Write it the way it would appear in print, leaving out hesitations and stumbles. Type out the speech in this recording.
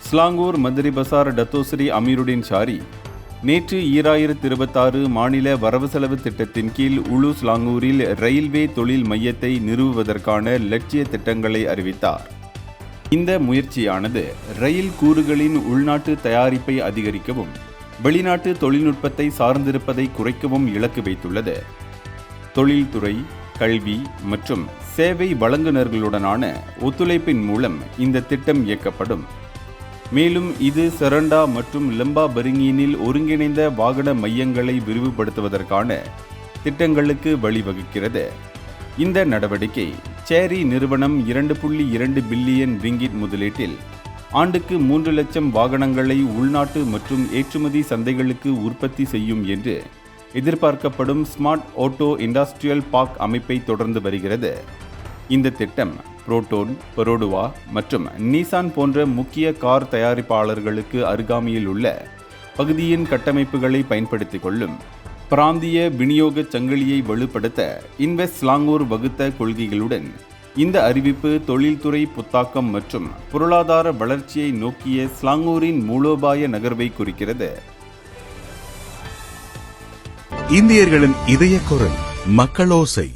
ஸ்லாங்கூர் மதுரை பசார் Datuk Seri Amirudin Shari நேற்று 2026 மாநில வரவு செலவு திட்டத்தின் கீழ் உளு ஸ்லாங்கூரில் ரயில்வே தொழில் மையத்தை நிறுவுவதற்கான லட்சிய திட்டங்களை அறிவித்தார். இந்த முயற்சியானது ரயில் கூறுகளின் உள்நாட்டு தயாரிப்பை அதிகரிக்கவும் வெளிநாட்டு தொழில்நுட்பத்தை சார்ந்திருப்பதை குறைக்கவும் இலக்கு வைத்துள்ளது. தொழில்துறை, கல்வி மற்றும் சேவை வழங்குநர்களுடனான ஒத்துழைப்பின் மூலம் இந்த திட்டம் இயக்கப்படும். மேலும் இது செரண்டா மற்றும் லம்பா பரிங்கினில் ஒருங்கிணைந்த வாகன மையங்களை விரிவுபடுத்துவதற்கான திட்டங்களுக்கு வழிவகுக்கிறது. இந்த நடவடிக்கை சேரி நிறுவனம் 2.2 பில்லியன் ரிங்கிட் முதலீட்டில் ஆண்டுக்கு 3 லட்சம் வாகனங்களை உள்நாட்டு மற்றும் ஏற்றுமதி சந்தைகளுக்கு உற்பத்தி செய்யும் என்று எதிர்பார்க்கப்படும் ஸ்மார்ட் ஆட்டோ இண்டஸ்ட்ரியல் பார்க் அமைப்பை தொடர்ந்து வருகிறது. இந்த திட்டம் புரோட்டோன், பெரோடுவா மற்றும் நீசான் போன்ற முக்கிய கார் தயாரிப்பாளர்களுக்கு அருகாமையில் உள்ள பகுதியின் கட்டமைப்புகளை பயன்படுத்திக் கொள்ளும். பிராந்திய விநியோக சங்கிலியை வலுப்படுத்த இன்வெஸ்ட் ஸ்லாங்கூர் வகுத்த கொள்கைகளுடன் இந்த அறிவிப்பு தொழில்துறை புத்தாக்கம் மற்றும் பொருளாதார வளர்ச்சியை நோக்கிய ஸ்லாங்கூரின் மூலோபாய நகர்வை குறிக்கிறது. இந்தியர்களின் இதய குரல் மக்களோசை.